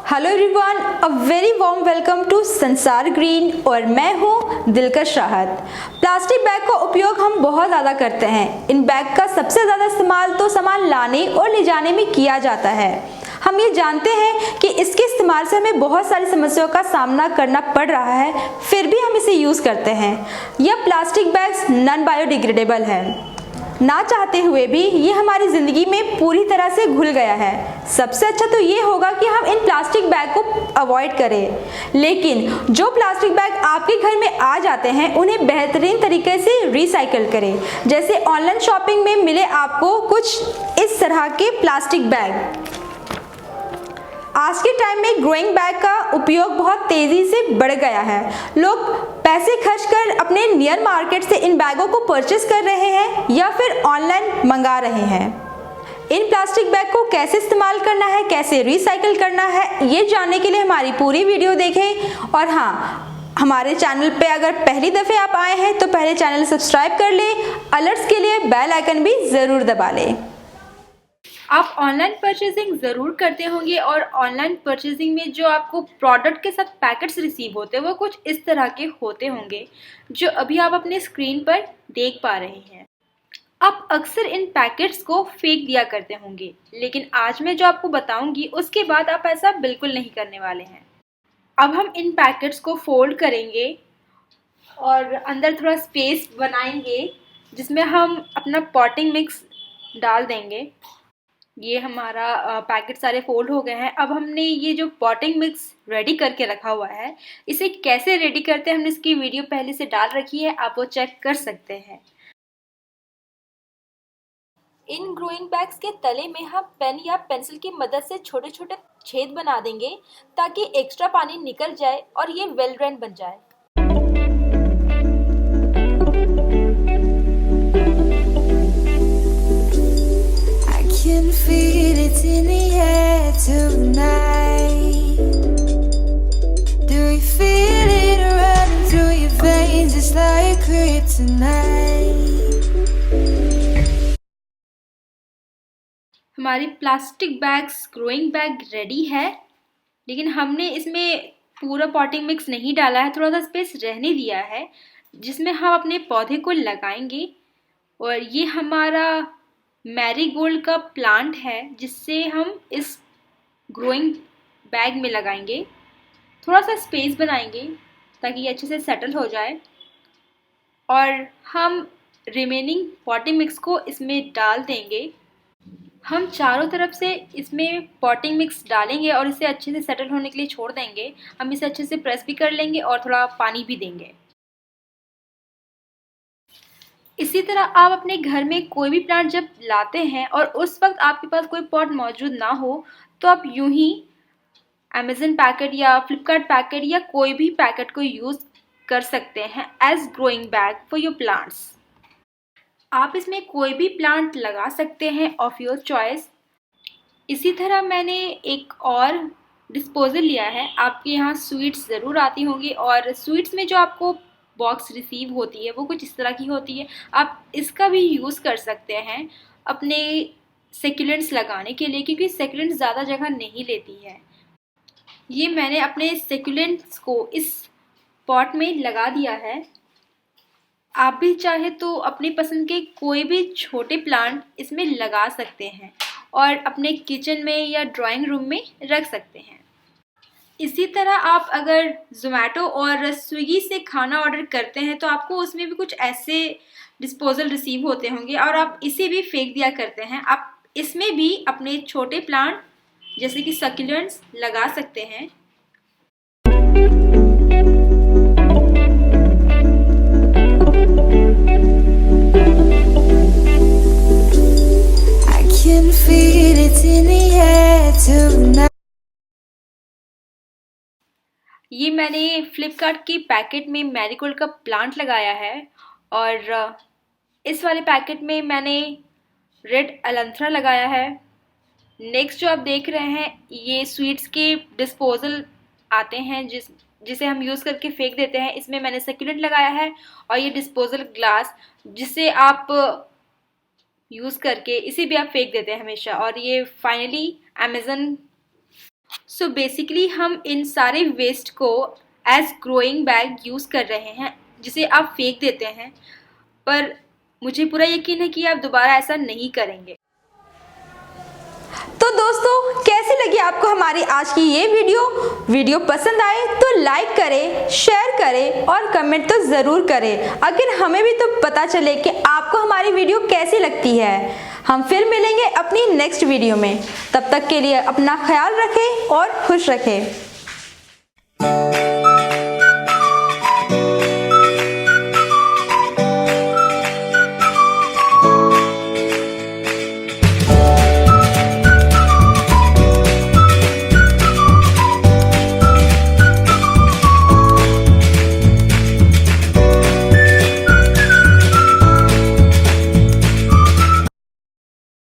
Hello everyone, a very warm welcome to Sansar green और मैं हूँ दिलकश राहत। प्लास्टिक बैग का उपयोग हम बहुत ज़्यादा करते हैं। इन बैग का सबसे ज़्यादा इस्तेमाल तो सामान लाने और ले जाने में किया जाता है। हम ये जानते हैं कि इसके इस्तेमाल से हमें बहुत सारी समस्याओं का सामना करना पड़ रहा है, फिर भी हम इसे यूज़ करते हैं। यह प्लास्टिक बैग्स नॉन बायोडिग्रेडेबल है। ना चाहते हुए भी ये हमारी ज़िंदगी में पूरी तरह से घुल गया है। सबसे अच्छा तो ये होगा कि हम इन प्लास्टिक बैग को अवॉइड करें, लेकिन जो प्लास्टिक बैग आपके घर में आ जाते हैं उन्हें बेहतरीन तरीके से रिसाइकल करें। जैसे ऑनलाइन शॉपिंग में मिले आपको कुछ इस तरह के प्लास्टिक बैग। आज के टाइम में ग्रोइंग बैग का उपयोग बहुत तेज़ी से बढ़ गया है। लोग पैसे खर्च कर अपने नियर मार्केट से इन बैगों को परचेस कर रहे हैं या फिर ऑनलाइन मंगा रहे हैं। इन प्लास्टिक बैग को कैसे इस्तेमाल करना है, कैसे रिसाइकिल करना है, ये जानने के लिए हमारी पूरी वीडियो देखें। और हाँ, हमारे चैनल पे अगर पहली दफ़े आप आए हैं तो पहले चैनल सब्सक्राइब कर लें। अलर्ट्स के लिए बेल आइकन भी ज़रूर दबा लें। आप ऑनलाइन परचेजिंग ज़रूर करते होंगे और ऑनलाइन परचेजिंग में जो आपको प्रोडक्ट के साथ पैकेट्स रिसीव होते हैं वो कुछ इस तरह के होते होंगे जो अभी आप अपने स्क्रीन पर देख पा रहे हैं। आप अक्सर इन पैकेट्स को फेंक दिया करते होंगे, लेकिन आज मैं जो आपको बताऊंगी उसके बाद आप ऐसा बिल्कुल नहीं करने वाले हैं। अब हम इन पैकेट्स को फोल्ड करेंगे और अंदर थोड़ा स्पेस बनाएंगे जिसमें हम अपना पॉटिंग मिक्स डाल देंगे। ये हमारा पैकेट सारे फोल्ड हो गए हैं। अब हमने ये जो पॉटिंग मिक्स रेडी करके रखा हुआ है, इसे कैसे रेडी करते हैं हमने इसकी वीडियो पहले से डाल रखी है, आप वो चेक कर सकते हैं। इन ग्रोइंग बैग्स के तले में हम पेन या पेंसिल की मदद से छोटे छोटे छेद बना देंगे ताकि एक्स्ट्रा पानी निकल जाए और ये वेल ड्रेन बन जाए। Can feel it in the air tonight. Do you feel it running through your veins? It's like kryptonite. हमारी plastic bags growing bag ready है, लेकिन हमने इसमें पूरा पॉटिंग मिक्स नहीं डाला है, थोड़ा सा स्पेस रहने दिया है जिसमें हम अपने पौधे को लगाएंगे। और ये हमारा मैरीगोल्ड का प्लांट है जिससे हम इस ग्रोइंग बैग में लगाएंगे। थोड़ा सा स्पेस बनाएंगे ताकि ये अच्छे से सेटल हो जाए और हम रिमेनिंग पॉटिंग मिक्स को इसमें डाल देंगे। हम चारों तरफ से इसमें पॉटिंग मिक्स डालेंगे और इसे अच्छे से सेटल होने के लिए छोड़ देंगे। हम इसे अच्छे से प्रेस भी कर लेंगे और थोड़ा पानी भी देंगे। इसी तरह आप अपने घर में कोई भी प्लांट जब लाते हैं और उस वक्त आपके पास कोई पॉट मौजूद ना हो तो आप यूं ही अमेज़न पैकेट या फ्लिपकार्ट पैकेट या कोई भी पैकेट को यूज़ कर सकते हैं as growing bag for your plants. आप इसमें कोई भी प्लांट लगा सकते हैं ऑफ योर चॉइस। इसी तरह मैंने एक और डिस्पोजल लिया है। आपके यहाँ स्वीट्स ज़रूर आती होंगी और स्वीट्स में जो आपको बॉक्स रिसीव होती है वो कुछ इस तरह की होती है। आप इसका भी यूज़ कर सकते हैं अपने सेक्युलेंट्स लगाने के लिए, क्योंकि सेक्युलेंट्स ज़्यादा जगह नहीं लेती है। ये मैंने अपने सेक्युलेंट्स को इस पॉट में लगा दिया है। आप भी चाहे तो अपनी पसंद के कोई भी छोटे प्लांट इसमें लगा सकते हैं और अपने किचन में या ड्राइंग रूम में रख सकते हैं। इसी तरह आप अगर ज़ोमैटो और स्विगी से खाना ऑर्डर करते हैं तो आपको उसमें भी कुछ ऐसे डिस्पोजल रिसीव होते होंगे और आप इसे भी फेंक दिया करते हैं। आप इसमें भी अपने छोटे प्लांट जैसे कि सक्यूलेंट्स लगा सकते हैं। I can feel it in the air tonight. ये मैंने फ्लिपकार्ट की पैकेट में मैरीगोल्ड का प्लांट लगाया है और इस वाले पैकेट में मैंने रेड एलेंथरा लगाया है। नेक्स्ट जो आप देख रहे हैं ये स्वीट्स के डिस्पोजल आते हैं जिसे हम यूज़ करके फेंक देते हैं। इसमें मैंने सक्यूलेंट लगाया है और ये डिस्पोजल ग्लास जिसे आप यूज़ करके इसे भी आप फेंक देते हैं हमेशा। और ये फाइनली अमेज़न सो बेसिकली हम इन सारे वेस्ट को एज ग्रोइंग बैग यूज़ कर रहे हैं, जिसे आप फेंक देते हैं, पर मुझे पूरा यकीन है कि आप दोबारा ऐसा नहीं करेंगे। तो दोस्तों, कैसी लगी आपको हमारी आज की ये वीडियो पसंद आए तो लाइक करें, शेयर करें और कमेंट तो ज़रूर करें। अगर हमें भी तो पता चले कि आपको हमारी वीडियो कैसी लगती है। हम फिर मिलेंगे अपनी नेक्स्ट वीडियो में। तब तक के लिए अपना ख्याल रखें और खुश रखें।